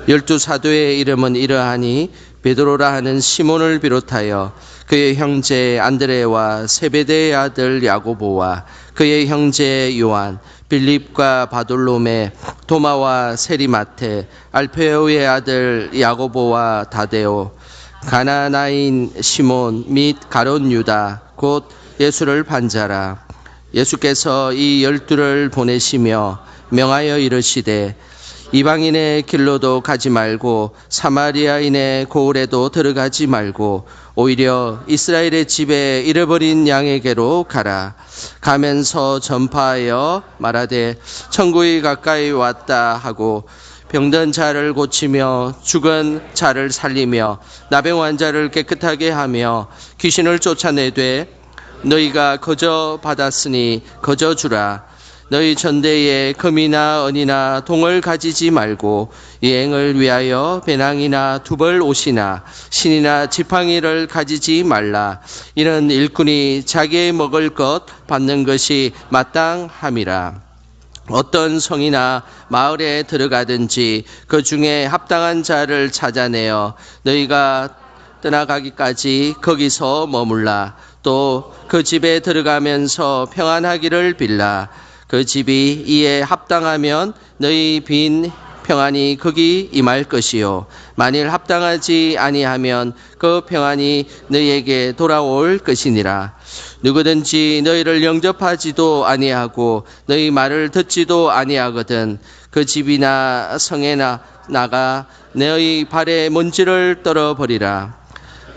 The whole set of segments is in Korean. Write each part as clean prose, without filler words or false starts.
열두 사도의 이름은 이러하니 베드로라 하는 시몬을 비롯하여 그의 형제 안드레와 세베대의 아들 야고보와 그의 형제 요한, 빌립과 바돌로메, 도마와 세리마테, 알페오의 아들 야고보와 다데오, 가나나인 시몬 및 가룟 유다 곧 예수를 반자라. 예수께서 이 12를 보내시며 명하여 이르시되 이방인의 길로도 가지 말고 사마리아인의 고을에도 들어가지 말고 오히려 이스라엘의 집에 잃어버린 양에게로 가라. 가면서 전파하여 말하되 천국이 가까이 왔다 하고 병든 자를 고치며 죽은 자를 살리며 나병 환자를 깨끗하게 하며 귀신을 쫓아내되 너희가 거저 받았으니 거저 주라. 너희 전대에 금이나 은이나 동을 가지지 말고 여행을 위하여 배낭이나 두벌 옷이나 신이나 지팡이를 가지지 말라. 이는 일꾼이 자기의 먹을 것 받는 것이 마땅함이라. 어떤 성이나 마을에 들어가든지 그 중에 합당한 자를 찾아내어 너희가 떠나가기까지 거기서 머물라. 또 그 집에 들어가면서 평안하기를 빌라. 그 집이 이에 합당하면 너희 빈 평안이 거기 임할 것이요 만일 합당하지 아니하면 그 평안이 너희에게 돌아올 것이니라. 누구든지 너희를 영접하지도 아니하고 너희 말을 듣지도 아니하거든 그 집이나 성에 나가 너희 발에 먼지를 떨어버리라.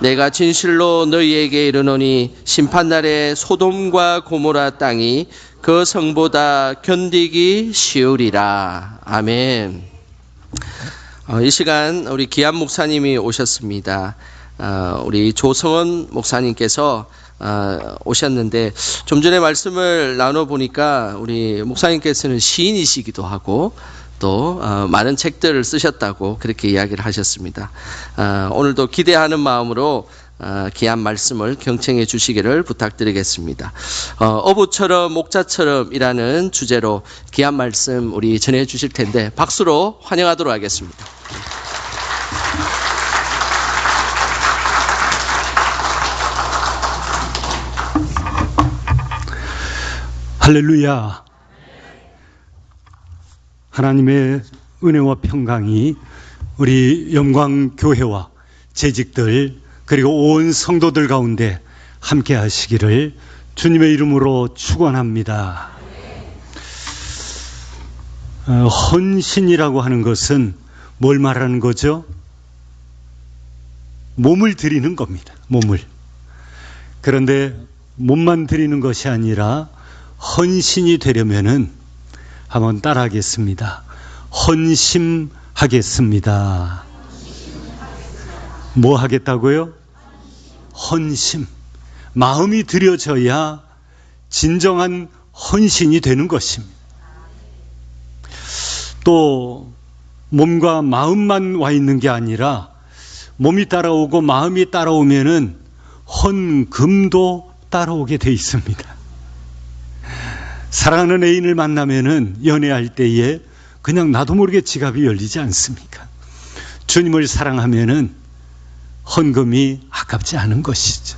내가 진실로 너희에게 이르노니 심판날에 소돔과 고모라 땅이 그 성보다 견디기 쉬우리라. 아멘. 이 시간 우리 기한 목사님이 오셨습니다. 우리 조성원 목사님께서 오셨는데 좀 전에 말씀을 나눠보니까 우리 목사님께서는 시인이시기도 하고 또 많은 책들을 쓰셨다고 그렇게 이야기를 하셨습니다. 오늘도 기대하는 마음으로 귀한 말씀을 경청해 주시기를 부탁드리겠습니다. 어부처럼 목자처럼이라는 주제로 귀한 말씀 우리 전해 주실 텐데 박수로 환영하도록 하겠습니다. 할렐루야. 하나님의 은혜와 평강이 우리 영광교회와 재직들 그리고 온 성도들 가운데 함께 하시기를 주님의 이름으로 축원합니다. 헌신이라고 하는 것은 뭘 말하는 거죠? 몸을 드리는 겁니다. 몸을. 그런데 몸만 드리는 것이 아니라 헌신이 되려면은 한번 따라하겠습니다. 헌심하겠습니다. 뭐 하겠다고요? 헌심. 마음이 들여져야 진정한 헌신이 되는 것입니다. 또 몸과 마음만 와 있는 게 아니라 몸이 따라오고 마음이 따라오면은 헌금도 따라오게 돼 있습니다. 사랑하는 애인을 만나면은 연애할 때에 그냥 나도 모르게 지갑이 열리지 않습니까? 주님을 사랑하면은 헌금이 아깝지 않은 것이죠.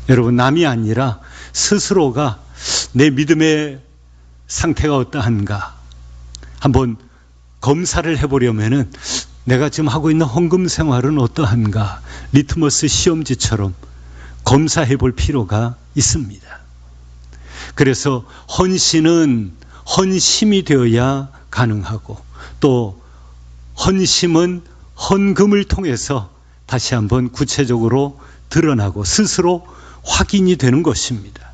여러분, 남이 아니라 스스로가 내 믿음의 상태가 어떠한가 한번 검사를 해보려면은 내가 지금 하고 있는 헌금 생활은 어떠한가 리트머스 시험지처럼 검사해 볼 필요가 있습니다. 그래서 헌신은 헌심이 되어야 가능하고 또 헌심은 헌금을 통해서 다시 한번 구체적으로 드러나고 스스로 확인이 되는 것입니다.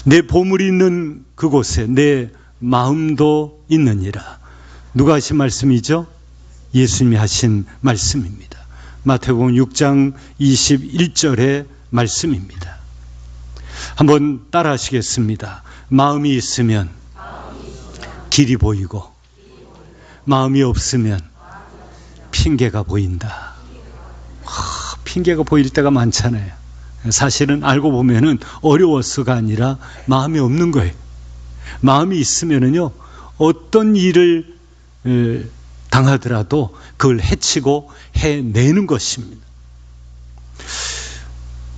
내 보물이 있는 그곳에 내 마음도 있느니라. 누가 하신 말씀이죠? 예수님이 하신 말씀입니다. 마태복음 6장 21절의 말씀입니다. 한번 따라 하시겠습니다. 마음이 있으면 길이 보이고 마음이 없으면 핑계가 보인다. 핑계가 보일 때가 많잖아요. 사실은 알고 보면은 어려워서가 아니라 마음이 없는 거예요. 마음이 있으면은요 어떤 일을 당하더라도 그걸 해치고 해내는 것입니다.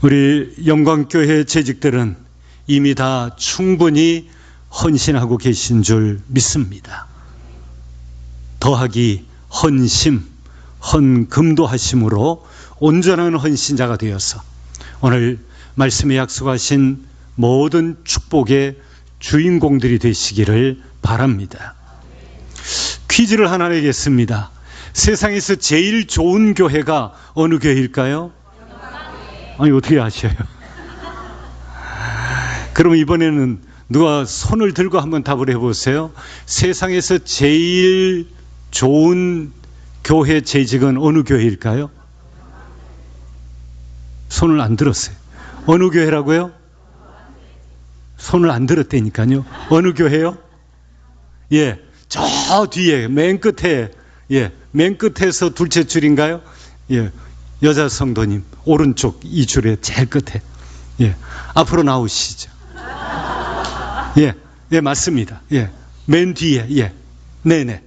우리 영광교회 재직들은 이미 다 충분히 헌신하고 계신 줄 믿습니다. 더하기 헌심, 헌금도 하심으로 온전한 헌신자가 되어서 오늘 말씀에 약속하신 모든 축복의 주인공들이 되시기를 바랍니다. 퀴즈를 하나 내겠습니다. 세상에서 제일 좋은 교회가 어느 교회일까요? 아니, 어떻게 아셔요? 그럼 이번에는 누가 손을 들고 한번 답을 해보세요. 세상에서 제일 좋은 교회 재직은 어느 교회일까요? 손을 안 들었어요. 어느 교회라고요? 손을 안 들었다니까요. 어느 교회요? 예, 저 뒤에 맨 끝에, 예, 맨 끝에서 둘째 줄인가요? 예, 여자 성도님 오른쪽 이 줄에 제일 끝에. 예, 앞으로 나오시죠. 예, 예, 맞습니다. 예, 맨 뒤에. 예, 네네.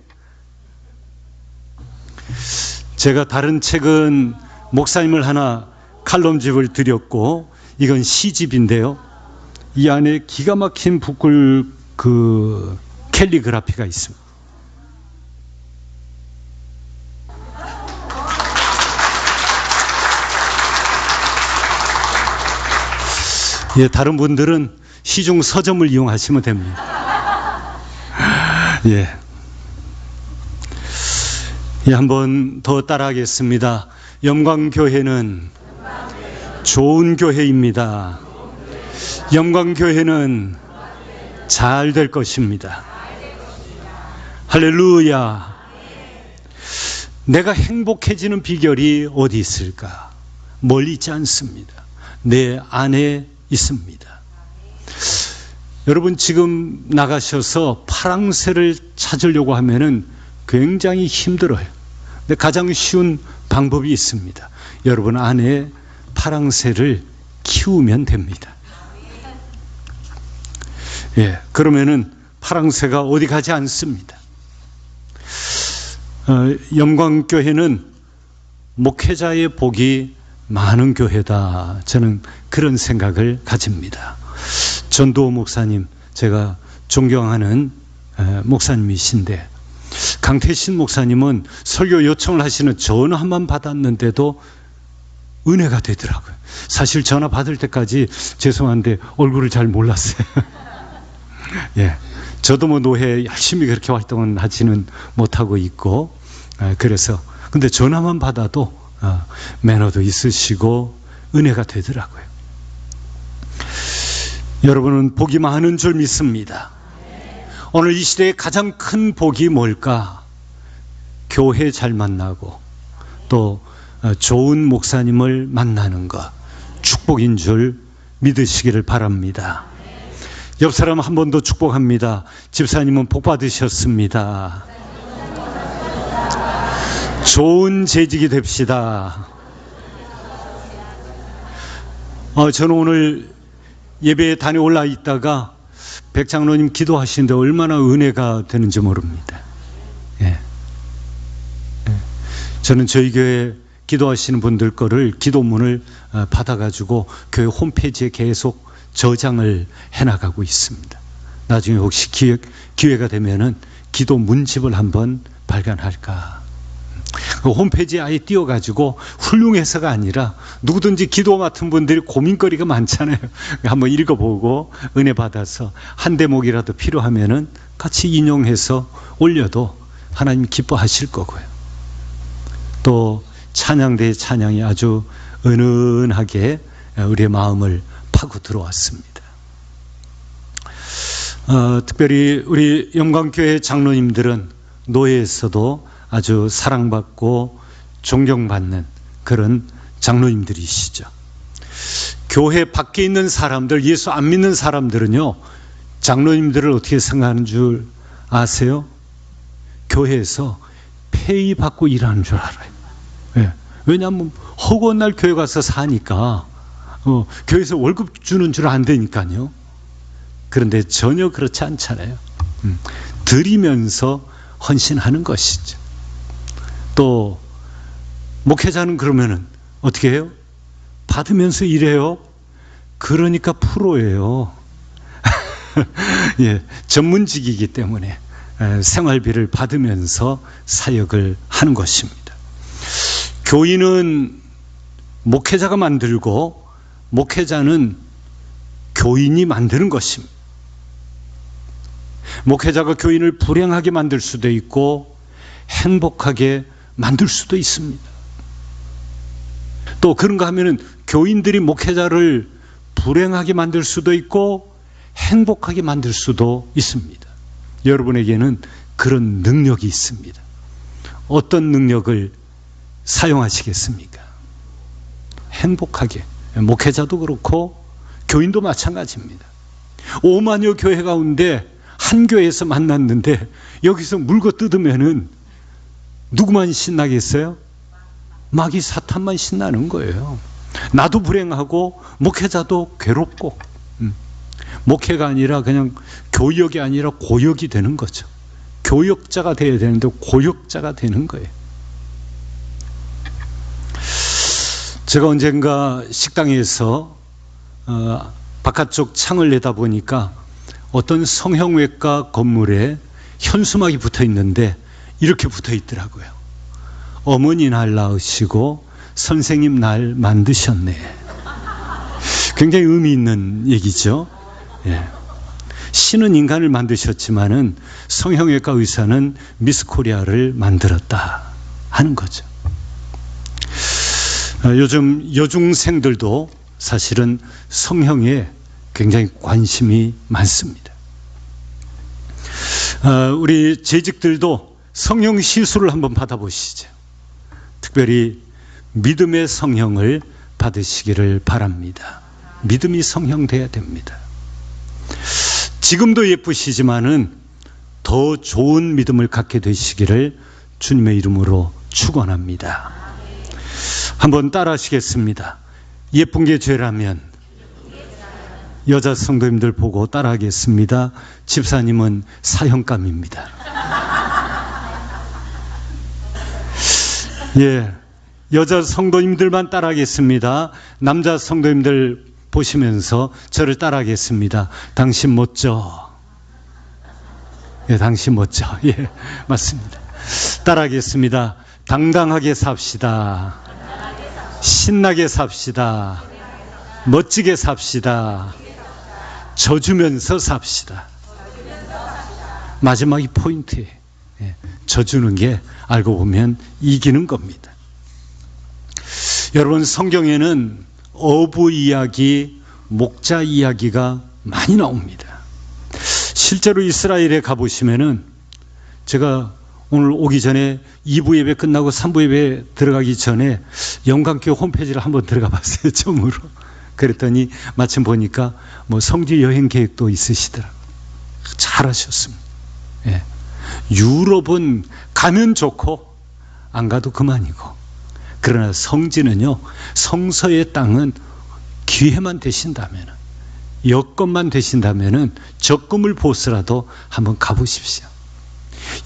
제가 다른 책은 목사님을 하나 칼럼집을 드렸고, 이건 시집인데요. 이 안에 기가 막힌 북글 캘리그라피가 있습니다. 예, 다른 분들은 시중 서점을 이용하시면 됩니다. 예. 예, 한 번 더 따라하겠습니다. 영광교회는 좋은 교회입니다. 영광교회는 잘 될 것입니다. 할렐루야. 내가 행복해지는 비결이 어디 있을까? 멀리 있지 않습니다. 내 안에 있습니다. 여러분, 지금 나가셔서 파랑새를 찾으려고 하면은 굉장히 힘들어요. 근데 가장 쉬운 방법이 있습니다. 여러분 안에 파랑새를 키우면 됩니다. 예, 그러면은 파랑새가 어디 가지 않습니다. 영광교회는 목회자의 복이 많은 교회다. 저는 그런 생각을 가집니다. 전도호 목사님, 제가 존경하는 목사님이신데, 강태신 목사님은 설교 요청을 하시는 전화만 받았는데도 은혜가 되더라고요. 사실 전화 받을 때까지 죄송한데 얼굴을 잘 몰랐어요. 예, 저도 뭐 노회 열심히 그렇게 활동은 하지는 못하고 있고, 그래서 근데 전화만 받아도 매너도 있으시고 은혜가 되더라고요. 여러분은 복이 많은 줄 믿습니다. 오늘 이 시대의 가장 큰 복이 뭘까? 교회 잘 만나고 또 좋은 목사님을 만나는 것, 축복인 줄 믿으시기를 바랍니다. 옆 사람 한 번 더 축복합니다. 집사님은 복 받으셨습니다. 좋은 재직이 됩시다. 저는 오늘 예배에 다녀올라 있다가 백장로님 기도하시는데 얼마나 은혜가 되는지 모릅니다. 예. 저는 저희 교회 기도하시는 분들 거를 기도문을 받아가지고 교회 홈페이지에 계속 저장을 해나가고 있습니다. 나중에 혹시 기회가 되면은 기도 문집을 한번 발간할까. 그 홈페이지에 아예 띄워가지고 훌륭해서가 아니라 누구든지 기도 맡은 분들이 고민거리가 많잖아요. 한번 읽어보고 은혜 받아서 한 대목이라도 필요하면은 같이 인용해서 올려도 하나님 기뻐하실 거고요. 또 찬양대의 찬양이 아주 은은하게 우리의 마음을 파고 들어왔습니다. 특별히 우리 영광교회 장로님들은 노예에서도 아주 사랑받고 존경받는 그런 장로님들이시죠. 교회 밖에 있는 사람들, 예수 안 믿는 사람들은요, 장로님들을 어떻게 생각하는 줄 아세요? 교회에서 페이 받고 일하는 줄 알아요. 예. 왜냐하면 허구한 날 교회 가서 사니까 교회에서 월급 주는 줄 안 되니까요. 그런데 전혀 그렇지 않잖아요. 드리면서 헌신하는 것이죠. 또 목회자는 그러면은 어떻게 해요? 받으면서 일해요. 그러니까 프로예요. 예, 전문직이기 때문에 생활비를 받으면서 사역을 하는 것입니다. 교인은 목회자가 만들고 목회자는 교인이 만드는 것입니다. 목회자가 교인을 불행하게 만들 수도 있고 행복하게 만들 수도 있습니다. 또 그런가 하면은 교인들이 목회자를 불행하게 만들 수도 있고 행복하게 만들 수도 있습니다. 여러분에게는 그런 능력이 있습니다. 어떤 능력을 사용하시겠습니까? 행복하게. 목회자도 그렇고 교인도 마찬가지입니다. 5만여 교회 가운데 한 교회에서 만났는데 여기서 물고 뜯으면은 누구만 신나겠어요? 마귀 사탄만 신나는 거예요. 나도 불행하고 목회자도 괴롭고 목회가 아니라 그냥 교역이 아니라 고역이 되는 거죠. 교역자가 되어야 되는데 고역자가 되는 거예요. 제가 언젠가 식당에서 바깥쪽 창을 내다보니까 어떤 성형외과 건물에 현수막이 붙어 있는데 이렇게 붙어 있더라고요. 어머니 날 낳으시고 선생님 날 만드셨네. 굉장히 의미 있는 얘기죠. 예. 신은 인간을 만드셨지만은 성형외과 의사는 미스 코리아를 만들었다 하는 거죠. 요즘 여중생들도 사실은 성형에 굉장히 관심이 많습니다. 우리 재직들도 성형 시술을 한번 받아보시죠. 특별히 믿음의 성형을 받으시기를 바랍니다. 믿음이 성형돼야 됩니다. 지금도 예쁘시지만은 더 좋은 믿음을 갖게 되시기를 주님의 이름으로 축원합니다. 한번 따라 하시겠습니다. 예쁜 게 죄라면 여자 성도님들 보고 따라 하겠습니다. 집사님은 사형감입니다. 예, 여자 성도님들만 따라 하겠습니다. 남자 성도님들 보시면서 저를 따라 하겠습니다. 당신 멋져. 예, 당신 멋져. 예, 맞습니다. 따라 하겠습니다. 당당하게 삽시다. 신나게 삽시다. 멋지게 삽시다. 져주면서 삽시다. 마지막이 포인트예요. 예, 져주는 게 알고 보면 이기는 겁니다. 여러분, 성경에는 어부 이야기, 목자 이야기가 많이 나옵니다. 실제로 이스라엘에 가보시면은 제가 오늘 오기 전에 2부 예배 끝나고 3부 예배 들어가기 전에 영광교회 홈페이지를 한번 들어가 봤어요. 처음으로. 그랬더니 마침 보니까 뭐 성지 여행 계획도 있으시더라고요. 잘하셨습니다. 예. 유럽은 가면 좋고 안 가도 그만이고, 그러나 성지는요, 성서의 땅은 기회만 되신다면, 여건만 되신다면 적금을 보스라도 한번 가보십시오.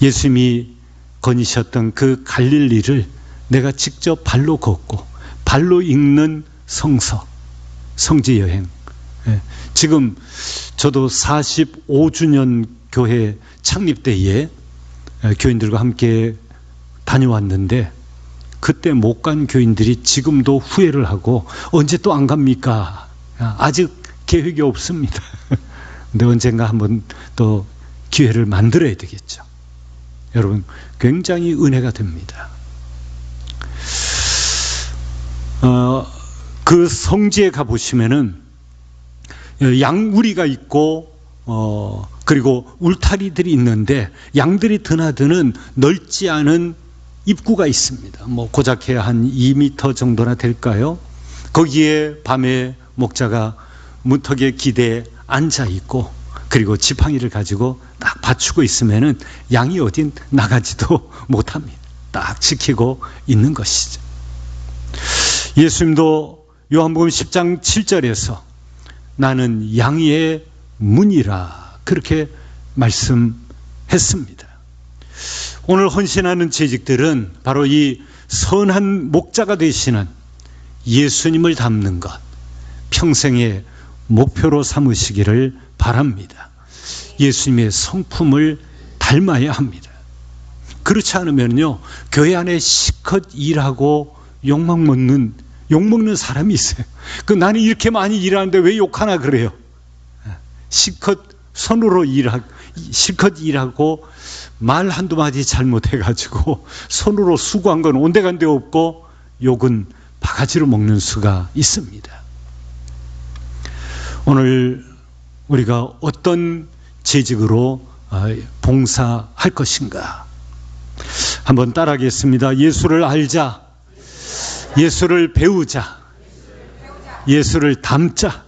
예수님이 거니셨던 그 갈릴리를 내가 직접 발로 걷고 발로 읽는 성서, 성지 여행. 예. 지금 저도 45주년 교회 창립 때에 교인들과 함께 다녀왔는데 그때 못 간 교인들이 지금도 후회를 하고 언제 또 안 갑니까? 아직 계획이 없습니다. 근데 언젠가 한번 또 기회를 만들어야 되겠죠. 여러분, 굉장히 은혜가 됩니다. 그 성지에 가보시면은 양우리가 있고 그리고 울타리들이 있는데 양들이 드나드는 넓지 않은 입구가 있습니다. 뭐 고작해야 한 2m 정도나 될까요? 거기에 밤에 목자가 문턱에 기대에 앉아 있고 그리고 지팡이를 가지고 딱 받치고 있으면은 양이 어딘 나가지도 못합니다. 딱 지키고 있는 것이죠. 예수님도 요한복음 10장 7절에서 나는 양의 문이라 그렇게 말씀했습니다. 오늘 헌신하는 재직들은 바로 이 선한 목자가 되시는 예수님을 닮는 것, 평생의 목표로 삼으시기를 바랍니다. 예수님의 성품을 닮아야 합니다. 그렇지 않으면요, 교회 안에 실컷 일하고 욕먹는 사람이 있어요. 나는 이렇게 많이 일하는데 왜 욕하나 그래요. 실컷 일하고 말 한두 마디 잘못해가지고 손으로 수고한 건 온데간데 없고 욕은 바가지로 먹는 수가 있습니다. 오늘 우리가 어떤 재직으로 봉사할 것인가? 한번 따라하겠습니다. 예수를 알자, 예수를 배우자, 예수를 닮자.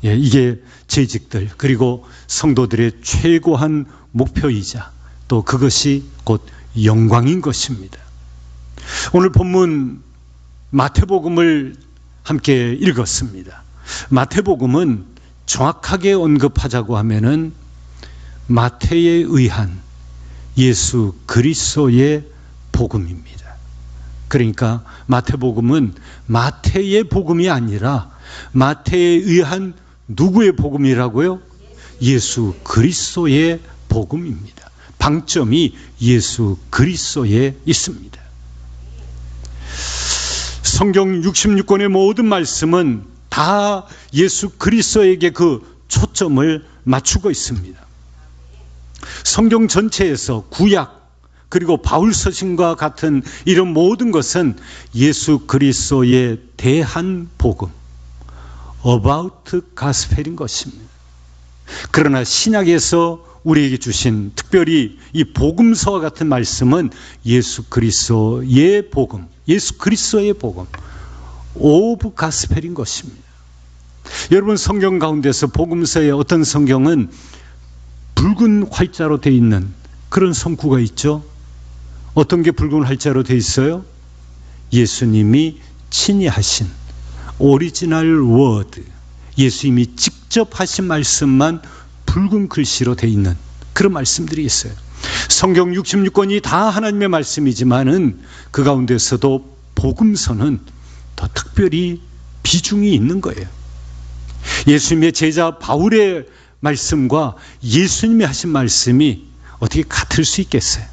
이게 재직들, 그리고 성도들의 최고한 목표이자 또 그것이 곧 영광인 것입니다. 오늘 본문 마태복음을 함께 읽었습니다. 마태복음은 정확하게 언급하자고 하면은 마태에 의한 예수 그리스도의 복음입니다. 그러니까 마태복음은 마태의 복음이 아니라 마태에 의한 누구의 복음이라고요? 예수 그리스도의 복음입니다. 방점이 예수 그리스도에 있습니다. 성경 66권의 모든 말씀은 다 예수 그리스도에게 그 초점을 맞추고 있습니다. 성경 전체에서 구약 그리고 바울 서신과 같은 이런 모든 것은 예수 그리스도에 대한 복음, about gospel인 것입니다. 그러나 신약에서 우리에게 주신 특별히 이 복음서와 같은 말씀은 예수 그리스도의 복음, 예수 그리스도의 복음, of gospel인 것입니다. 여러분, 성경 가운데서 복음서에 어떤 성경은 붉은 활자로 되어 있는 그런 성구가 있죠. 어떤 게 붉은 활자로 되어 있어요? 예수님이 친히 하신 오리지널 워드, 예수님이 직접 하신 말씀만 붉은 글씨로 되어 있는 그런 말씀들이 있어요. 성경 66권이 다 하나님의 말씀이지만은 그 가운데서도 복음서는 더 특별히 비중이 있는 거예요. 예수님의 제자 바울의 말씀과 예수님이 하신 말씀이 어떻게 같을 수 있겠어요?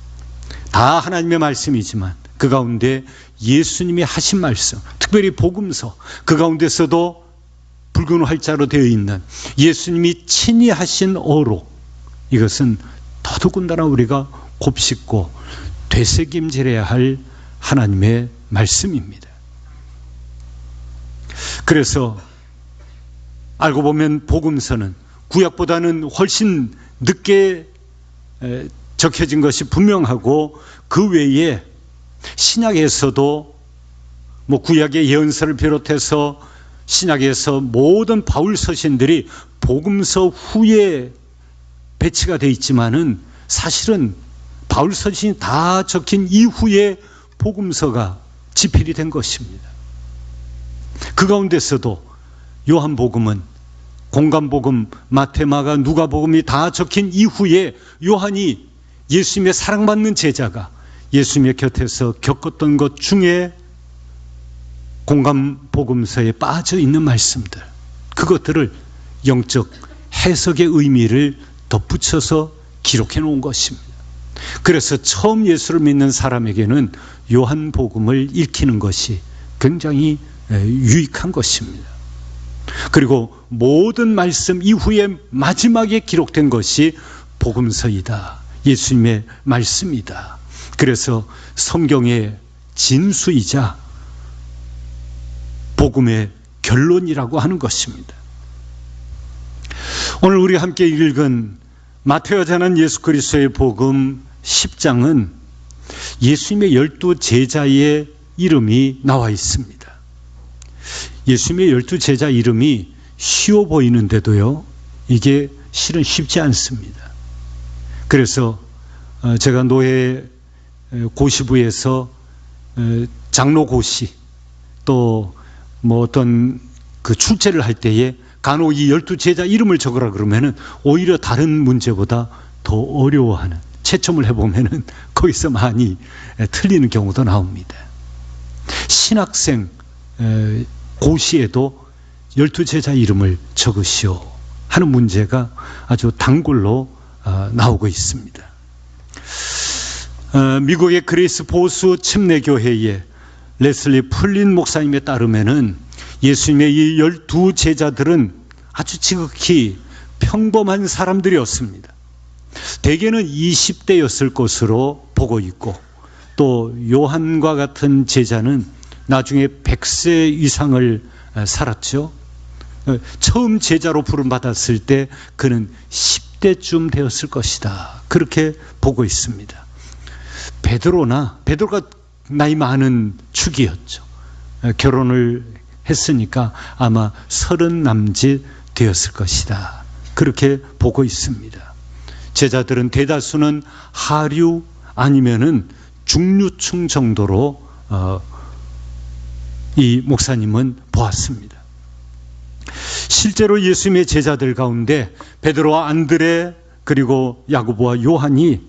다 하나님의 말씀이지만 그 가운데 예수님이 하신 말씀, 특별히 복음서, 그 가운데서도 붉은 활자로 되어 있는 예수님이 친히 하신 어록, 이것은 더더군다나 우리가 곱씹고 되새김질해야 할 하나님의 말씀입니다. 그래서 알고 보면 복음서는 구약보다는 훨씬 늦게 적혀진 것이 분명하고, 그 외에 신약에서도 구약의 예언서를 비롯해서 신약에서 모든 바울 서신들이 복음서 후에 배치가 되어 있지만은 사실은 바울 서신이 다 적힌 이후에 복음서가 집필이 된 것입니다. 그 가운데서도 요한복음은 공간복음, 마태, 마가, 누가복음이 다 적힌 이후에 요한이 예수님의 사랑받는 제자가 예수님의 곁에서 겪었던 것 중에 공간복음서에 빠져 있는 말씀들, 그것들을 영적 해석의 의미를 덧붙여서 기록해 놓은 것입니다. 그래서 처음 예수를 믿는 사람에게는 요한복음을 읽히는 것이 굉장히 유익한 것입니다. 그리고 모든 말씀 이후에 마지막에 기록된 것이 복음서이다, 예수님의 말씀이다. 그래서 성경의 진수이자 복음의 결론이라고 하는 것입니다. 오늘 우리 함께 읽은 마태와 전한 예수 그리스도의 복음 10장은 예수님의 12제자의 이름이 나와 있습니다. 예수님의 12제자 이름이 쉬워 보이는데도요, 이게 실은 쉽지 않습니다. 그래서 제가 노회 고시부에서 장로고시 또 어떤 그 출제를 할 때에 간혹 이 12제자 이름을 적으라 그러면은 오히려 다른 문제보다 더 어려워하는 채점을 해보면은 거기서 많이 틀리는 경우도 나옵니다. 신학생 고시에도 12제자 이름을 적으시오 하는 문제가 아주 단골로 나오고 있습니다. 미국의 그레이스 보수 침례교회의 레슬리 풀린 목사님에 따르면은 예수님의 이 12제자들은 아주 지극히 평범한 사람들이었습니다. 대개는 20대였을 것으로 보고 있고, 또 요한과 같은 제자는 나중에 100세 이상을 살았죠. 처음 제자로 부름받았을 때 그는 10대쯤 되었을 것이다, 그렇게 보고 있습니다. 베드로가 나이 많은 축이었죠. 결혼을 했으니까 아마 30 남짓 되었을 것이다, 그렇게 보고 있습니다. 제자들은 대다수는 하류 아니면은 중류층 정도로 이 목사님은 보았습니다. 실제로 예수님의 제자들 가운데 베드로와 안드레 그리고 야고보와 요한이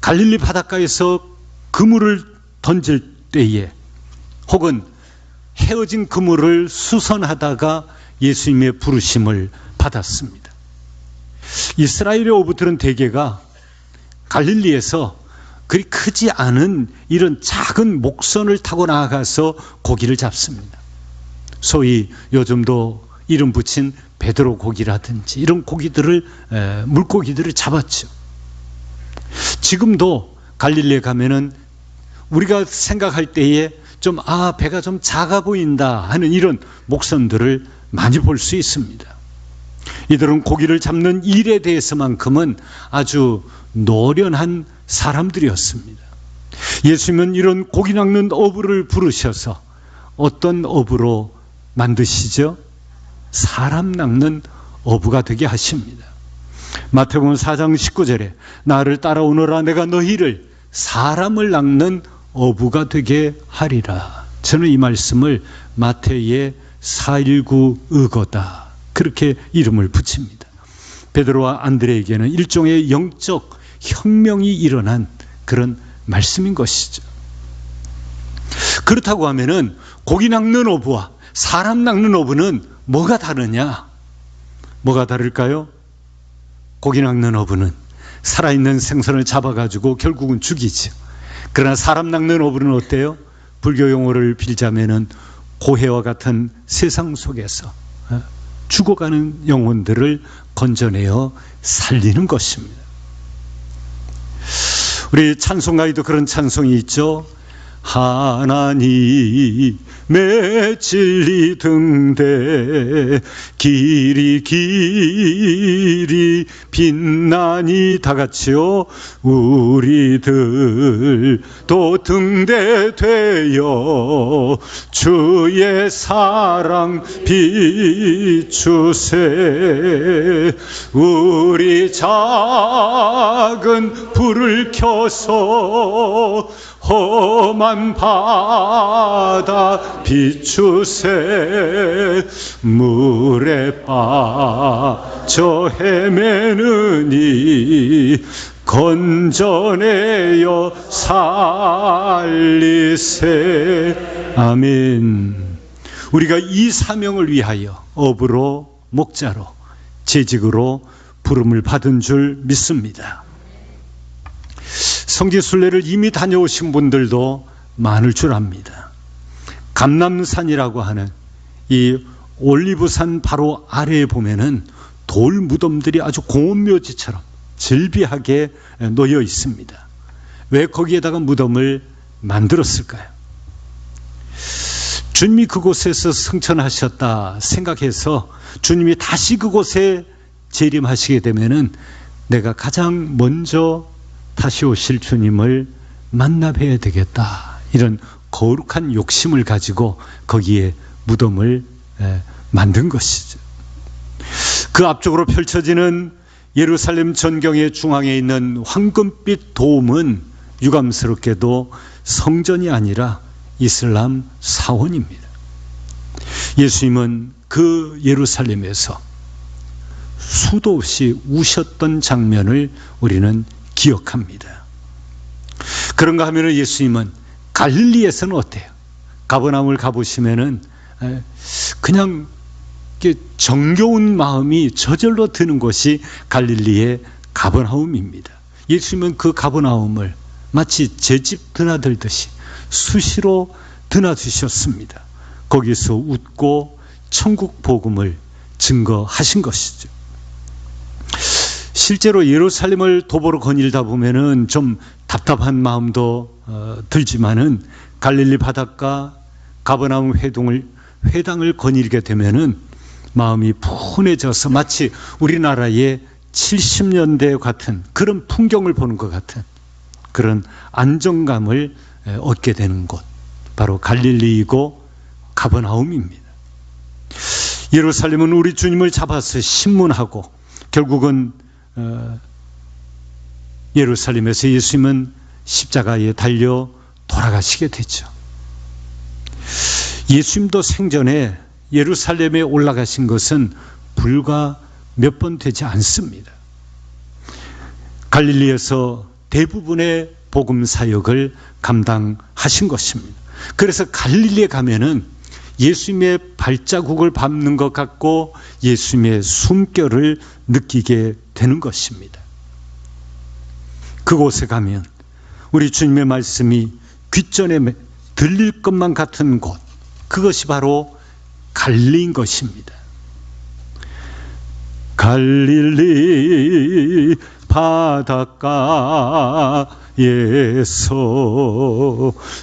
갈릴리 바닷가에서 그물을 던질 때에, 혹은 헤어진 그물을 수선하다가 예수님의 부르심을 받았습니다. 이스라엘의 어부들은 대개가 갈릴리에서 그리 크지 않은 이런 작은 목선을 타고 나아가서 고기를 잡습니다. 소위 요즘도 이름 붙인 베드로 고기라든지 이런 고기들을, 물고기들을 잡았죠. 지금도 갈릴리에 가면은 우리가 생각할 때에 좀 배가 좀 작아 보인다 하는 이런 목선들을 많이 볼 수 있습니다. 이들은 고기를 잡는 일에 대해서만큼은 아주 노련한 사람들이었습니다. 예수님은 이런 고기 낚는 어부를 부르셔서 어떤 어부로 만드시죠? 사람 낚는 어부가 되게 하십니다. 마태복음 4장 19절에 나를 따라오너라, 내가 너희를 사람을 낚는 어부가 되게 하리라. 저는 이 말씀을 마태의 419 의거다, 그렇게 이름을 붙입니다. 베드로와 안드레에게는 일종의 영적 혁명이 일어난 그런 말씀인 것이죠. 그렇다고 하면은 고기 낚는 어부와 사람 낚는 어부는 뭐가 다르냐? 뭐가 다를까요? 고기 낚는 어부는 살아있는 생선을 잡아가지고 결국은 죽이죠. 그러나 사람 낚는 어부는 어때요? 불교 용어를 빌자면은 고해와 같은 세상 속에서 죽어가는 영혼들을 건져내어 살리는 것입니다. 우리 찬송가에도 그런 찬송이 있죠. 하나님의 진리 등대 길이 빛나니, 다 같이요. 우리들도 등대되어 주의 사랑 비추세. 우리 작은 불을 켜서 험한 바다 비추세. 물에 빠져 헤매느니 건져내어 살리세. 아멘. 우리가 이 사명을 위하여 어부로, 목자로, 재직으로 부름을 받은 줄 믿습니다. 성지순례를 이미 다녀오신 분들도 많을 줄 압니다. 감람산이라고 하는 이 올리브산 바로 아래에 보면은 돌 무덤들이 아주 공원묘지처럼 질비하게 놓여 있습니다. 왜 거기에다가 무덤을 만들었을까요? 주님이 그곳에서 승천하셨다 생각해서 주님이 다시 그곳에 재림하시게 되면은 내가 가장 먼저 다시 오실 주님을 만나 뵈야 되겠다, 이런 거룩한 욕심을 가지고 거기에 무덤을 만든 것이죠. 그 앞쪽으로 펼쳐지는 예루살렘 전경의 중앙에 있는 황금빛 돔은 유감스럽게도 성전이 아니라 이슬람 사원입니다. 예수님은 그 예루살렘에서 수도 없이 우셨던 장면을 우리는 기억합니다. 그런가 하면 예수님은 갈릴리에서는 어때요? 가버나움을 가보시면은 그냥 정겨운 마음이 저절로 드는 곳이 갈릴리의 가버나움입니다. 예수님은 그 가버나움을 마치 제 집 드나들듯이 수시로 드나드셨습니다. 거기서 웃고 천국 복음을 증거하신 것이죠. 실제로 예루살렘을 도보로 거닐다 보면은 좀 답답한 마음도 들지만은 갈릴리 바닷가 가버나움 회당을 거닐게 되면은 마음이 푸근해져서 마치 우리나라의 70년대 같은 그런 풍경을 보는 것 같은 그런 안정감을 얻게 되는 곳, 바로 갈릴리이고 가버나움입니다. 예루살렘은 우리 주님을 잡아서 신문하고 결국은 예루살렘에서 예수님은 십자가에 달려 돌아가시게 되죠. 예수님도 생전에 예루살렘에 올라가신 것은 불과 몇 번 되지 않습니다. 갈릴리에서 대부분의 복음 사역을 감당하신 것입니다. 그래서 갈릴리에 가면은 예수님의 발자국을 밟는 것 같고 예수님의 숨결을 느끼게 되는 것입니다. 그곳에 가면 우리 주님의 말씀이 귓전에 들릴 것만 같은 곳, 그것이 바로 갈릴리인 것입니다. 갈릴리 바닷가에서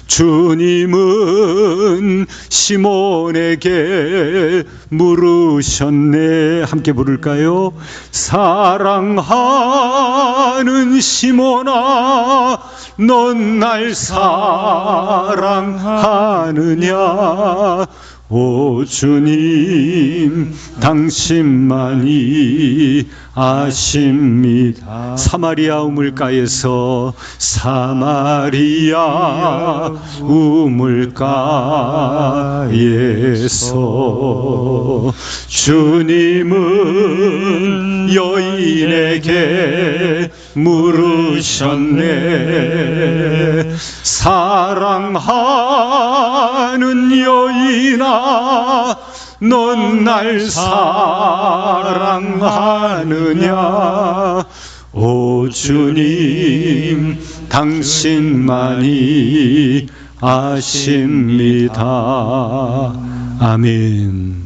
주님은 시몬에게 물으셨네. 함께 부를까요? 사랑하는 시몬아, 넌 날 사랑하느냐? 오 주님, 당신만이 아십니다. 사마리아 우물가에서 사마리아 우물가에서 주님은 여인에게 물으셨네. 사랑하는 여인아, 넌 날 사랑하느냐? 오 주님, 당신만이 아십니다. 아멘.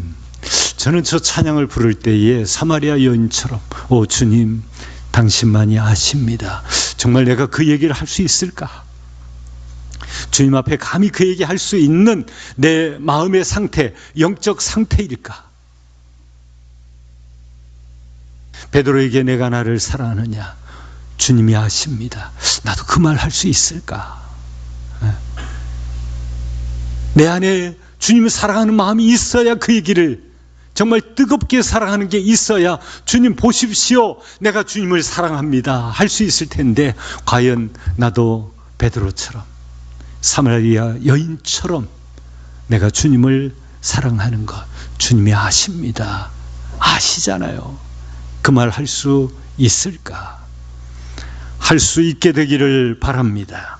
저는 저 찬양을 부를 때에 사마리아 여인처럼, 오 주님, 당신만이 아십니다. 정말 내가 그 얘기를 할 수 있을까? 주님 앞에 감히 그 얘기 할 수 있는 내 마음의 상태, 영적 상태일까? 베드로에게 내가 나를 사랑하느냐? 주님이 아십니다. 나도 그 말 할 수 있을까? 내 안에 주님을 사랑하는 마음이 있어야 그 얘기를, 정말 뜨겁게 사랑하는 게 있어야 주님 보십시오, 내가 주님을 사랑합니다 할 수 있을 텐데, 과연 나도 베드로처럼 사마리아 여인처럼 내가 주님을 사랑하는 것 주님이 아십니다. 아시잖아요. 그 말 할 수 있을까? 할 수 있게 되기를 바랍니다.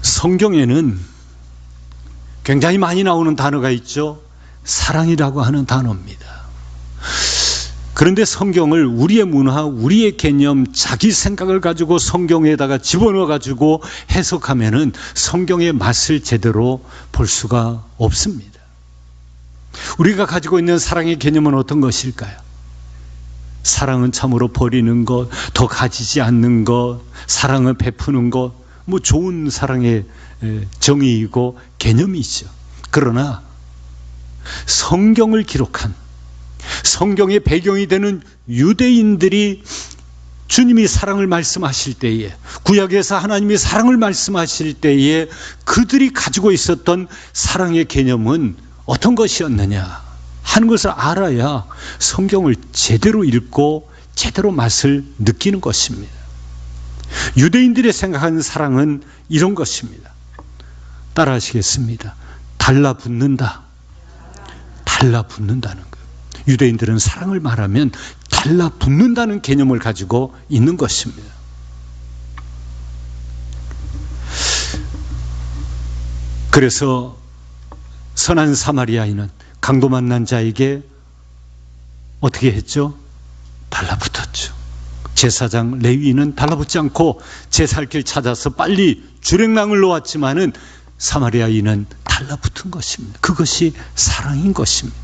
성경에는 굉장히 많이 나오는 단어가 있죠. 사랑이라고 하는 단어입니다. 그런데 성경을 우리의 문화, 우리의 개념, 자기 생각을 가지고 성경에다가 집어넣어 가지고 해석하면은 성경의 맛을 제대로 볼 수가 없습니다. 우리가 가지고 있는 사랑의 개념은 어떤 것일까요? 사랑은 참으로 버리는 것, 더 가지지 않는 것, 사랑을 베푸는 것, 뭐 좋은 사랑의 정의이고 개념이죠. 그러나 성경을 기록한, 성경의 배경이 되는 유대인들이 주님이 사랑을 말씀하실 때에, 구약에서 하나님이 사랑을 말씀하실 때에 그들이 가지고 있었던 사랑의 개념은 어떤 것이었느냐 하는 것을 알아야 성경을 제대로 읽고 제대로 맛을 느끼는 것입니다. 유대인들이 생각하는 사랑은 이런 것입니다. 따라 하시겠습니다. 달라붙는다. 달라붙는다는 거예요. 유대인들은 사랑을 말하면 달라붙는다는 개념을 가지고 있는 것입니다. 그래서 선한 사마리아인은 강도 만난 자에게 어떻게 했죠? 달라붙었죠. 제사장 레위인은 달라붙지 않고 제사할 길 찾아서 빨리 주랭랑을 놓았지만은 사마리아인은 달라붙은 것입니다. 그것이 사랑인 것입니다.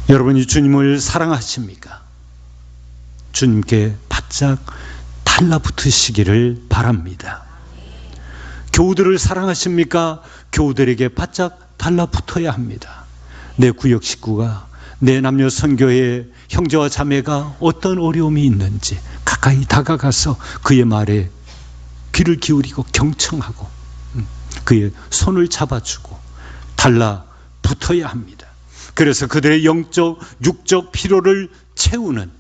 여러분이 주님을 사랑하십니까? 주님께 바짝 달라붙으시기를 바랍니다. 교우들을 사랑하십니까? 교우들에게 바짝 달라붙어야 합니다. 내 구역 식구가, 내 남녀 선교의 형제와 자매가 어떤 어려움이 있는지 가까이 다가가서 그의 말에 귀를 기울이고 경청하고 그의 손을 잡아주고 달라붙어야 합니다. 그래서 그들의 영적, 육적 필요를 채우는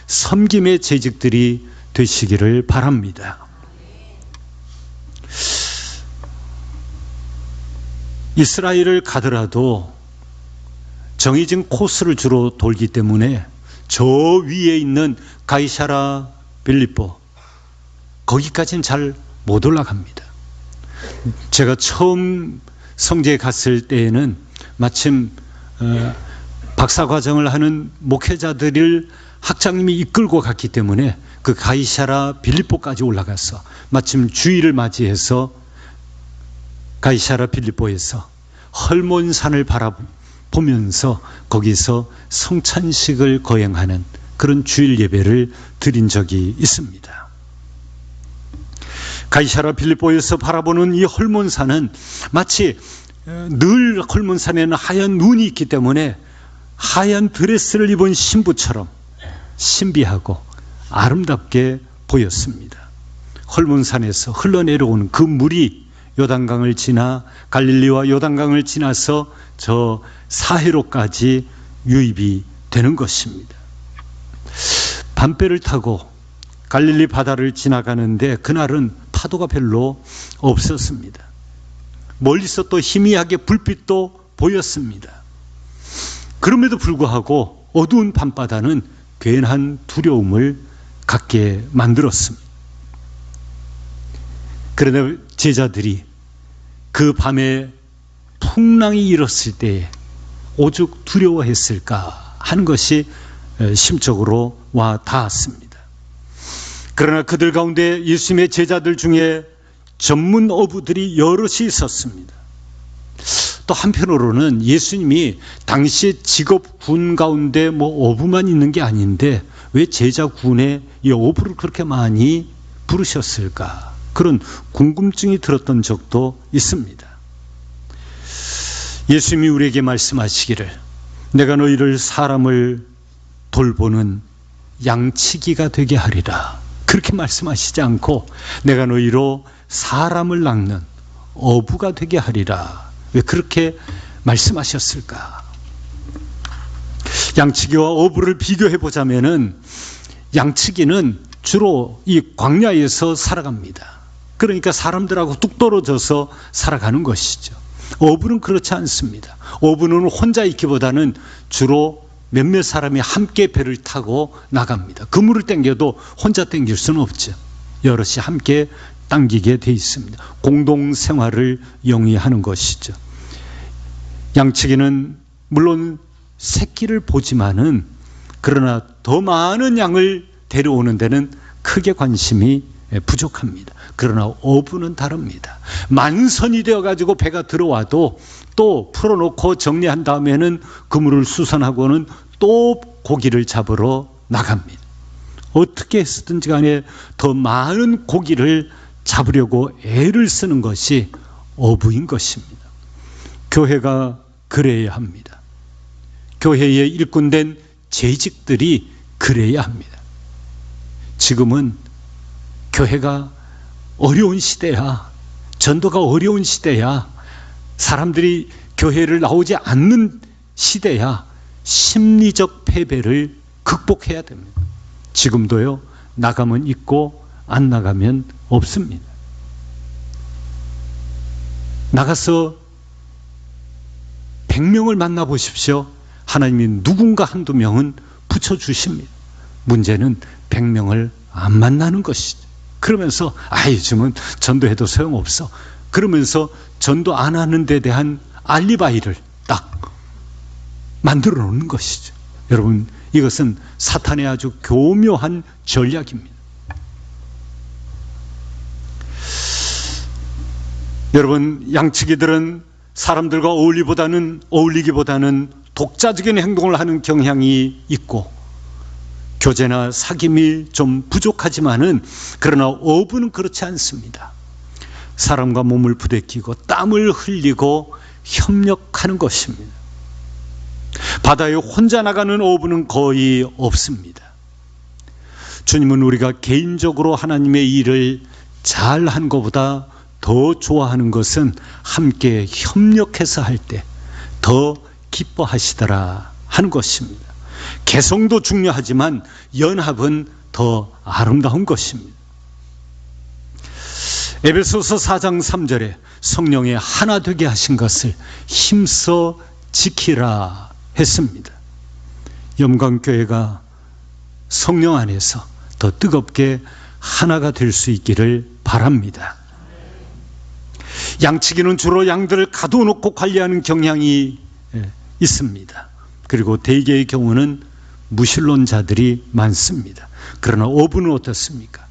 섬김의 재직들이 되시기를 바랍니다. 이스라엘을 가더라도 정해진 코스를 주로 돌기 때문에 저 위에 있는 가이사라 빌립보 거기까지는 잘 못 올라갑니다. 제가 처음 성지에 갔을 때에는 마침 박사과정을 하는 목회자들을 학장님이 이끌고 갔기 때문에 그 가이사라 빌립보까지 올라가서 마침 주일을 맞이해서 가이사라 빌립보에서 헐몬산을 바라보면서 거기서 성찬식을 거행하는 그런 주일 예배를 드린 적이 있습니다. 가이사라 빌립보에서 바라보는 이 헐몬산은 마치 늘 헐몬산에는 하얀 눈이 있기 때문에 하얀 드레스를 입은 신부처럼 신비하고 아름답게 보였습니다. 헐몬산에서 흘러내려오는 그 물이 요단강을 지나 갈릴리와 요단강을 지나서 저 사해로까지 유입이 되는 것입니다. 밤배를 타고 갈릴리 바다를 지나가는데 그날은 파도가 별로 없었습니다. 멀리서 또 희미하게 불빛도 보였습니다. 그럼에도 불구하고 어두운 밤바다는 괜한 두려움을 갖게 만들었습니다. 그러나 제자들이 그 밤에 풍랑이 일었을 때에 오죽 두려워했을까 하는 것이 심적으로 와 닿았습니다. 그러나 그들 가운데 예수님의 제자들 중에 전문 어부들이 여럿이 있었습니다. 또 한편으로는 예수님이 당시 직업군 가운데 어부만 있는 게 아닌데 왜 제자군에 이 어부를 그렇게 많이 부르셨을까? 그런 궁금증이 들었던 적도 있습니다. 예수님이 우리에게 말씀하시기를 내가 너희를 사람을 돌보는 양치기가 되게 하리라. 그렇게 말씀하시지 않고 내가 너희로 사람을 낚는 어부가 되게 하리라. 왜 그렇게 말씀하셨을까? 양치기와 어부를 비교해 보자면은 양치기는 주로 이 광야에서 살아갑니다. 그러니까 사람들하고 뚝 떨어져서 살아가는 것이죠. 어부는 그렇지 않습니다. 어부는 혼자 있기보다는 주로 몇몇 사람이 함께 배를 타고 나갑니다. 그물을 당겨도 혼자 당길 수는 없죠. 여럿이 함께 당기게 돼 있습니다. 공동생활을 영위하는 것이죠. 양치기는 물론 새끼를 보지만은 그러나 더 많은 양을 데려오는 데는 크게 관심이 부족합니다. 그러나 어부는 다릅니다. 만선이 되어가지고 배가 들어와도 또 풀어놓고 정리한 다음에는 그물을 수선하고는 또 고기를 잡으러 나갑니다. 어떻게 했든지 간에 더 많은 고기를 잡으려고 애를 쓰는 것이 어부인 것입니다. 교회가 그래야 합니다. 교회에 일꾼된 재직들이 그래야 합니다. 지금은 교회가 어려운 시대야. 전도가 어려운 시대야. 사람들이 교회를 나오지 않는 시대야. 심리적 패배를 극복해야 됩니다. 지금도요. 나가면 있고 안 나가면 없습니다. 나가서 100명을 만나보십시오. 하나님이 누군가 한두 명은 붙여주십니다. 문제는 100명을 안 만나는 것이죠. 그러면서 요즘은 전도해도 소용없어. 그러면서 전도 안 하는 데 대한 알리바이를 딱 만들어 놓는 것이죠. 여러분, 이것은 사탄의 아주 교묘한 전략입니다. 여러분, 양치기들은 사람들과 어울리기보다는 독자적인 행동을 하는 경향이 있고, 교제나 사귐이 좀 부족하지만은 그러나 어부는 그렇지 않습니다. 사람과 몸을 부대끼고 땀을 흘리고 협력하는 것입니다. 바다에 혼자 나가는 어부는 거의 없습니다. 주님은 우리가 개인적으로 하나님의 일을 잘한 것보다 더 좋아하는 것은 함께 협력해서 할 때 더 기뻐하시더라 하는 것입니다. 개성도 중요하지만 연합은 더 아름다운 것입니다. 에베소서 4장 3절에 성령의 하나 되게 하신 것을 힘써 지키라 했습니다. 염강교회가 성령 안에서 더 뜨겁게 하나가 될 수 있기를 바랍니다. 양치기는 주로 양들을 가둬놓고 관리하는 경향이 있습니다. 그리고 대개의 경우는 무신론자들이 많습니다. 그러나 어부는 어떻습니까?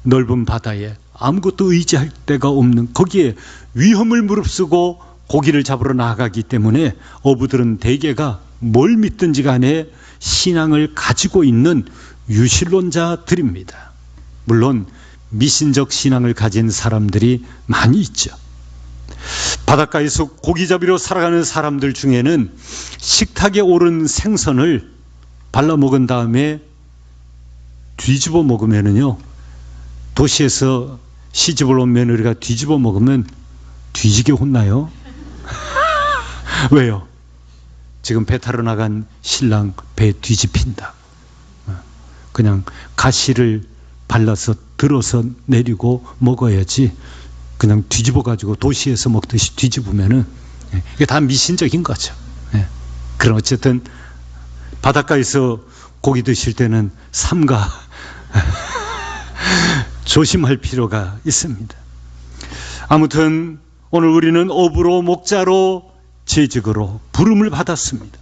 넓은 바다에 아무것도 의지할 데가 없는, 거기에 위험을 무릅쓰고 고기를 잡으러 나가기 때문에 어부들은 대개가 뭘 믿든지 간에 신앙을 가지고 있는 유신론자들입니다. 물론 미신적 신앙을 가진 사람들이 많이 있죠. 바닷가에서 고기잡이로 살아가는 사람들 중에는 식탁에 오른 생선을 발라 먹은 다음에 뒤집어 먹으면은요, 도시에서 시집을 온 며느리가 뒤집어 먹으면 뒤지게 혼나요. 왜요? 지금 배 타러 나간 신랑 배 뒤집힌다. 그냥 가시를 발라서 들어서 내리고 먹어야지 그냥 뒤집어 가지고 도시에서 먹듯이 뒤집으면은 이게 다 미신적인 거죠. 그럼 어쨌든 바닷가에서 고기 드실 때는 삼가 조심할 필요가 있습니다. 아무튼 오늘 우리는 어부로 목자로 재직으로 부름을 받았습니다.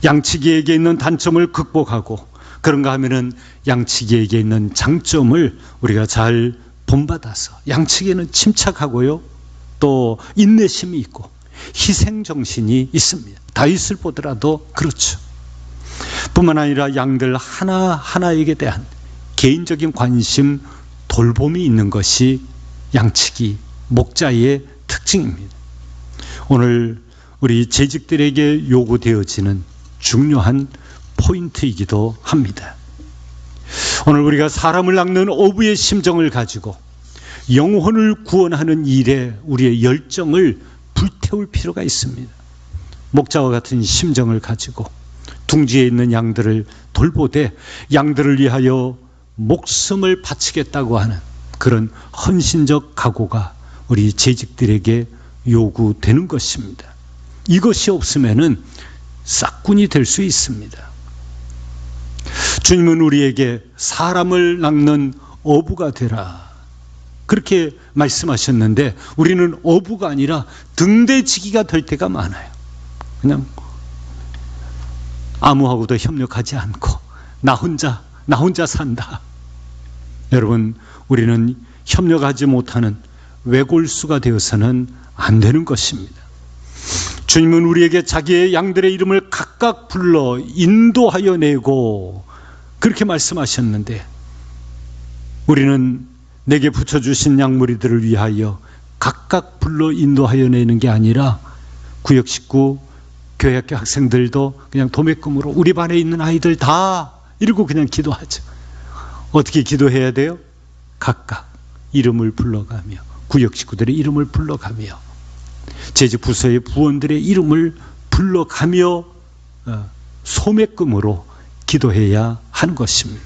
양치기에게 있는 단점을 극복하고 그런가 하면은 양치기에게 있는 장점을 우리가 잘 본받아서, 양치기에는 침착하고요, 또 인내심이 있고 희생정신이 있습니다. 다윗을 보더라도 그렇죠. 뿐만 아니라 양들 하나하나에게 대한 개인적인 관심, 돌봄이 있는 것이 양치기 목자의 특징입니다. 오늘 우리 재직들에게 요구되어지는 중요한 포인트이기도 합니다. 오늘 우리가 사람을 낚는 어부의 심정을 가지고 영혼을 구원하는 일에 우리의 열정을 불태울 필요가 있습니다. 목자와 같은 심정을 가지고 둥지에 있는 양들을 돌보되 양들을 위하여 목숨을 바치겠다고 하는 그런 헌신적 각오가 우리 재직들에게 요구되는 것입니다. 이것이 없으면은 싹군이 될 수 있습니다. 주님은 우리에게 사람을 낚는 어부가 되라, 그렇게 말씀하셨는데 우리는 어부가 아니라 등대지기가 될 때가 많아요. 그냥 아무하고도 협력하지 않고 나 혼자 산다. 여러분, 우리는 협력하지 못하는 외골수가 되어서는 안 되는 것입니다. 주님은 우리에게 자기의 양들의 이름을 각각 불러 인도하여 내고 그렇게 말씀하셨는데, 우리는 내게 붙여주신 양무리들을 위하여 각각 불러 인도하여 내는 게 아니라 구역 식구, 교회학교 학생들도 그냥 도매금으로 우리 반에 있는 아이들 다 이러고 그냥 기도하죠. 어떻게 기도해야 돼요? 각각 이름을 불러가며, 구역 식구들의 이름을 불러가며, 재직 부서의 부원들의 이름을 불러가며 소매금으로 기도해야 하는 것입니다.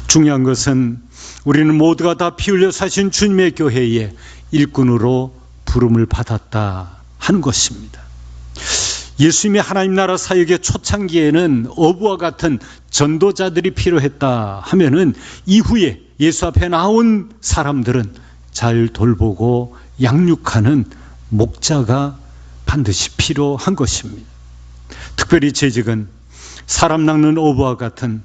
중요한 것은 우리는 모두가 다 피 흘려 사신 주님의 교회에 일꾼으로 부름을 받았다 하는 것입니다. 예수님의 하나님 나라 사역의 초창기에는 어부와 같은 전도자들이 필요했다 하면은 이후에 예수 앞에 나온 사람들은 잘 돌보고 양육하는 목자가 반드시 필요한 것입니다. 특별히 재직은 사람 낚는 어부와 같은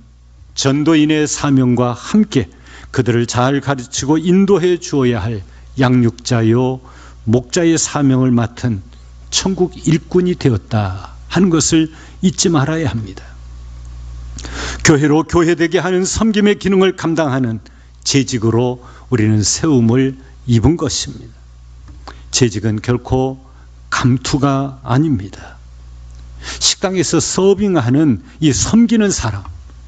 전도인의 사명과 함께 그들을 잘 가르치고 인도해 주어야 할 양육자요 목자의 사명을 맡은 천국 일꾼이 되었다 하는 것을 잊지 말아야 합니다. 교회로 교회되게 하는 섬김의 기능을 감당하는 재직으로 우리는 세움을 입은 것입니다. 재직은 결코 감투가 아닙니다. 식당에서 서빙하는 이 섬기는 사람,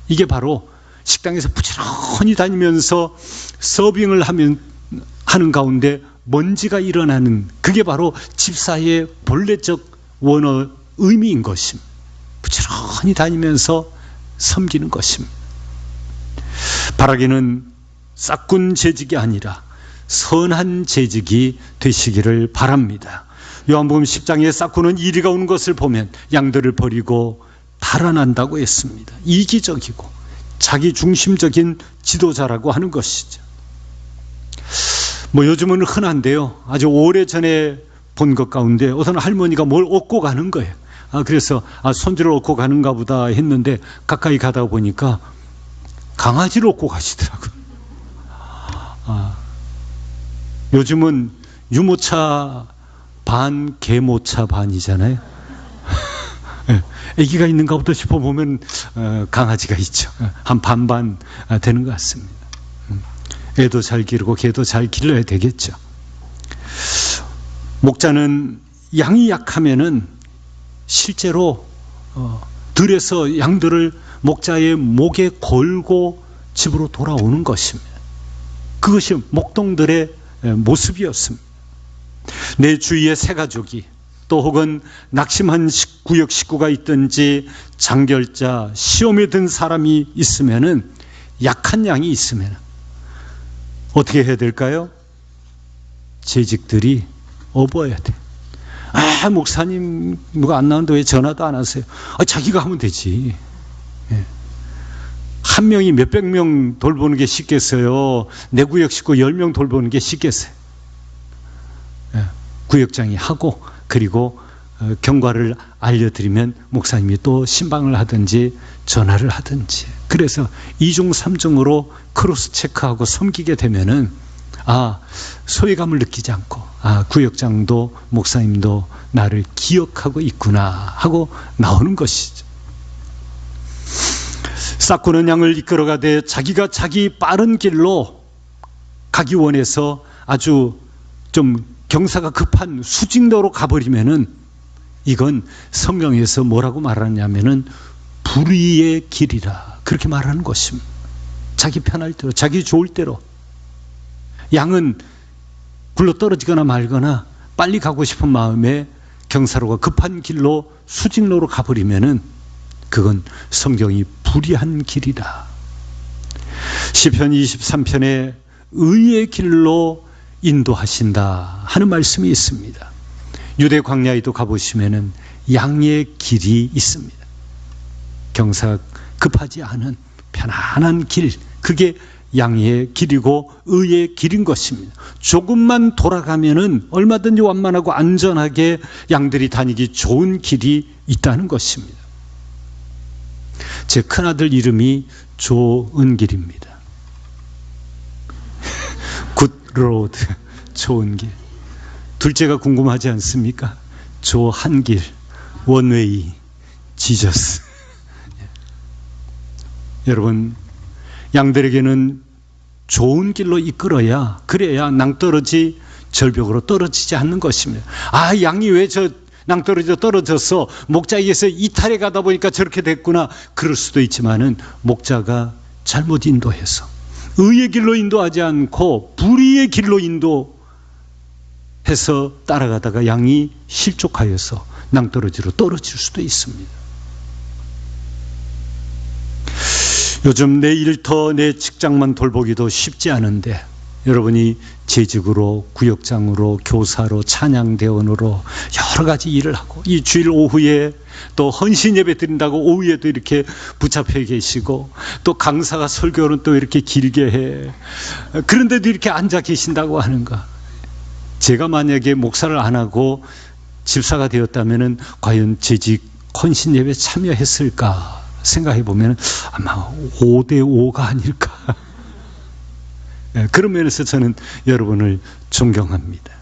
이게 바로 식당에서 부지런히 다니면서 서빙을 하는 가운데 먼지가 일어나는, 그게 바로 집사의 본래적 원어 의미인 것입니다. 부지런히 다니면서 섬기는 것입니다. 바라기는 싹군 재직이 아니라 선한 재직이 되시기를 바랍니다. 요한복음 10장에 싹군은 이리가 오는 것을 보면 양들을 버리고 달아난다고 했습니다. 이기적이고 자기중심적인 지도자라고 하는 것이죠. 요즘은 흔한데요, 아주 오래전에 본 것 가운데 어떤 할머니가 뭘 얻고 가는 거예요. 그래서 손주를 얻고 가는가 보다 했는데 가까이 가다 보니까 강아지를 얻고 가시더라고요. 요즘은 유모차 반 계모차 반이잖아요. 아기가 있는가 보다 싶어보면 강아지가 있죠. 한 반반 되는 것 같습니다. 애도 잘 기르고 개도 잘 길러야 되겠죠. 목자는 양이 약하면은 실제로 들에서 양들을 목자의 목에 걸고 집으로 돌아오는 것입니다. 그것이 목동들의 모습이었습니다. 내 주위에 새 가족이 또 혹은 낙심한 구역 식구가 있든지 장결자, 시험에 든 사람이 있으면은, 약한 양이 있으면 어떻게 해야 될까요? 재직들이 업어야 돼. 목사님 누가 안 나오는데 왜 전화도 안 하세요? 자기가 하면 되지. 한 명이 몇백 명 돌보는 게 쉽겠어요? 내 구역 식구 10명 돌보는 게 쉽겠어요? 구역장이 하고, 그리고 경과를 알려드리면 목사님이 또 신방을 하든지 전화를 하든지, 그래서 2중 3중으로 크로스 체크하고 섬기게 되면은 소외감을 느끼지 않고 구역장도 목사님도 나를 기억하고 있구나 하고 나오는 것이죠. 싹구는 양을 이끌어가되 자기가 자기 빠른 길로 가기 원해서 아주 좀 경사가 급한 수직로로 가버리면은, 이건 성경에서 뭐라고 말하냐면은 불의의 길이라 그렇게 말하는 것입니다. 자기 편할 대로, 자기 좋을 대로. 양은 굴러 떨어지거나 말거나 빨리 가고 싶은 마음에 경사로가 급한 길로 수직로로 가버리면은 그건 성경이 불의한 길이다. 시편 23편에 의의 길로 인도하신다 하는 말씀이 있습니다. 유대 광야에도 가보시면은 양의 길이 있습니다. 경사 급하지 않은 편안한 길, 그게 양의 길이고 의의 길인 것입니다. 조금만 돌아가면은 얼마든지 완만하고 안전하게 양들이 다니기 좋은 길이 있다는 것입니다. 제 큰아들 이름이 조은길입니다. 굿로드, 좋은 길. 둘째가 궁금하지 않습니까? 조한길, 원웨이, 지저스. 여러분, 양들에게는 좋은 길로 이끌어야, 그래야 낭떠러지 절벽으로 떨어지지 않는 것입니다. 양이 왜 저 낭떠러지로 떨어졌어? 목자에게서 이탈해 가다 보니까 저렇게 됐구나. 그럴 수도 있지만은 목자가 잘못 인도해서 의의 길로 인도하지 않고 불의의 길로 인도해서 따라가다가 양이 실족하여서 낭떠러지로 떨어질 수도 있습니다. 요즘 내 일터, 내 직장만 돌보기도 쉽지 않은데 여러분이 재직으로, 구역장으로, 교사로, 찬양대원으로 여러 가지 일을 하고, 이 주일 오후에 또 헌신 예배 드린다고 오후에도 이렇게 붙잡혀 계시고, 또 강사가 설교는 또 이렇게 길게 해. 그런데도 이렇게 앉아 계신다고 하는가. 제가 만약에 목사를 안 하고 집사가 되었다면 과연 재직 헌신 예배 참여했을까 생각해 보면 아마 5대5가 아닐까. 그런 면에서 저는 여러분을 존경합니다.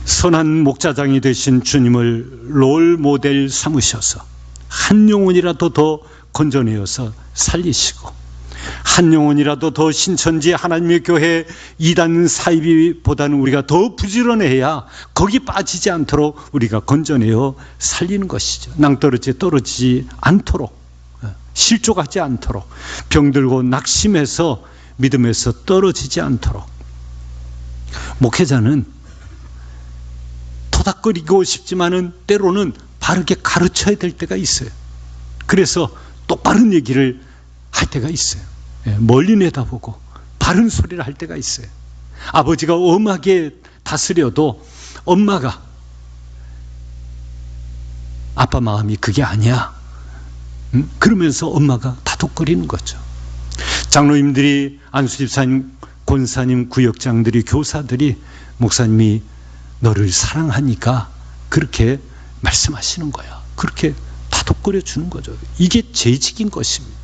선한 목자장이 되신 주님을 롤 모델 삼으셔서 한 영혼이라도 더 건져내어서 살리시고, 한 영혼이라도 더 신천지 하나님의 교회 이단 사이비보다는 우리가 더 부지런해야 거기 빠지지 않도록 우리가 건져내어 살리는 것이죠. 떨어지지 않도록, 실족하지 않도록, 병들고 낙심해서 믿음에서 떨어지지 않도록. 목회자는 토닥거리고 싶지만은 때로는 바르게 가르쳐야 될 때가 있어요. 그래서 똑바른 얘기를 할 때가 있어요. 멀리 내다보고 바른 소리를 할 때가 있어요. 아버지가 엄하게 다스려도 엄마가 아빠 마음이 그게 아니야. 그러면서 엄마가 다독거리는 거죠. 장로님들이, 안수집사님, 권사님, 구역장들이, 교사들이 목사님이 너를 사랑하니까 그렇게 말씀하시는 거야. 그렇게 다독거려 주는 거죠. 이게 재직인 것입니다.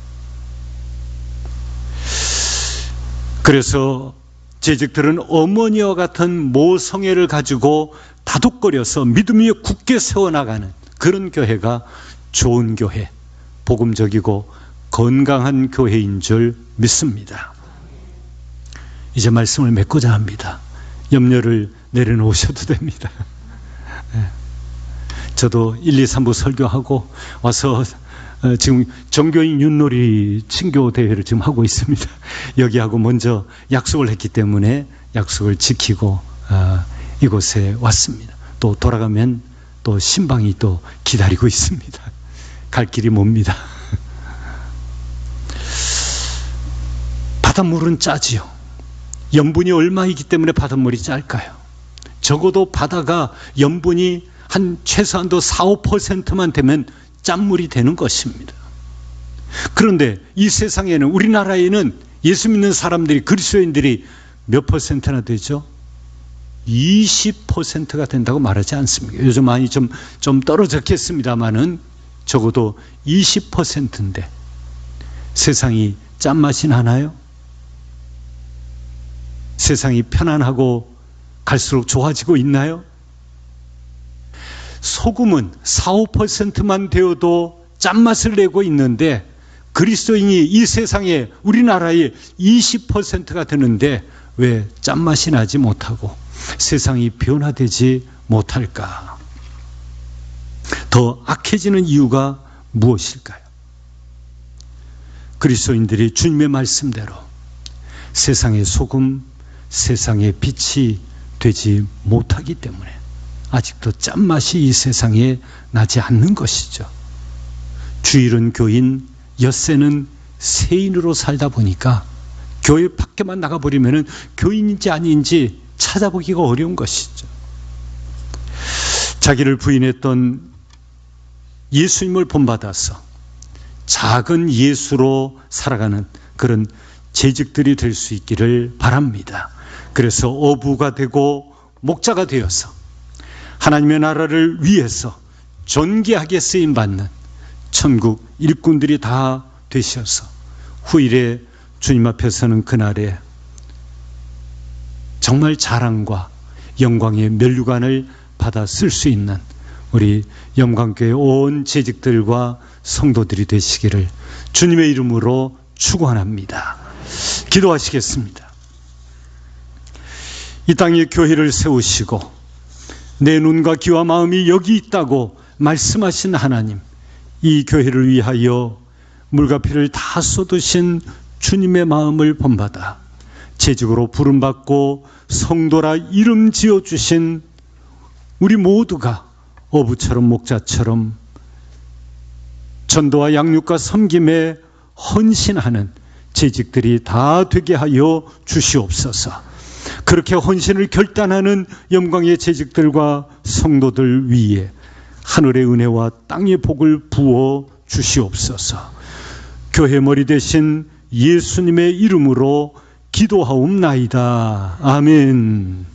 그래서 재직들은 어머니와 같은 모성애를 가지고 다독거려서 믿음 위에 굳게 세워나가는 그런 교회가 좋은 교회, 복음적이고 건강한 교회인 줄 믿습니다. 이제 말씀을 맺고자 합니다. 염려를 내려놓으셔도 됩니다. 저도 1, 2, 3부 설교하고 와서 지금 정교인 윷놀이 친교 대회를 지금 하고 있습니다. 여기하고 먼저 약속을 했기 때문에 약속을 지키고 이곳에 왔습니다. 또 돌아가면 또 신방이 또 기다리고 있습니다. 갈 길이 멉니다. 바닷물은 짜지요. 염분이 얼마이기 때문에 바닷물이 짤까요? 적어도 바다가 염분이 한 최소한도 4, 5%만 되면 짠물이 되는 것입니다. 그런데 이 세상에는, 우리나라에는 예수 믿는 사람들이, 그리스도인들이 몇 퍼센트나 되죠? 20%가 된다고 말하지 않습니까? 요즘 많이 좀 떨어졌겠습니다만은 적어도 20%인데 세상이 짠맛이 나나요? 세상이 편안하고 갈수록 좋아지고 있나요? 소금은 4, 5%만 되어도 짠맛을 내고 있는데 그리스도인이 이 세상에, 우리나라에 20%가 되는데 왜 짠맛이 나지 못하고 세상이 변화되지 못할까? 더 악해지는 이유가 무엇일까요? 그리스도인들이 주님의 말씀대로 세상의 소금, 세상의 빛이 되지 못하기 때문에 아직도 짠맛이 이 세상에 나지 않는 것이죠. 주일은 교인, 엿새는 세인으로 살다 보니까 교회 밖에만 나가버리면 교인인지 아닌지 찾아보기가 어려운 것이죠. 자기를 부인했던 예수님을 본받아서 작은 예수로 살아가는 그런 재직들이 될 수 있기를 바랍니다. 그래서 어부가 되고 목자가 되어서 하나님의 나라를 위해서 존귀하게 쓰임받는 천국 일꾼들이 다 되셔서 후일에 주님 앞에 서는 그날에 정말 자랑과 영광의 면류관을 받아 쓸 수 있는 우리 영광교회 온 재직들과 성도들이 되시기를 주님의 이름으로 축원합니다. 기도하시겠습니다. 이 땅에 교회를 세우시고 내 눈과 귀와 마음이 여기 있다고 말씀하신 하나님, 이 교회를 위하여 물과 피를 다 쏟으신 주님의 마음을 본받아 재직으로 부름받고 성도라 이름 지어주신 우리 모두가 어부처럼 목자처럼 전도와 양육과 섬김에 헌신하는 재직들이 다 되게 하여 주시옵소서. 그렇게 헌신을 결단하는 영광의 재직들과 성도들 위에 하늘의 은혜와 땅의 복을 부어 주시옵소서. 교회 머리 대신 예수님의 이름으로 기도하옵나이다. 아멘.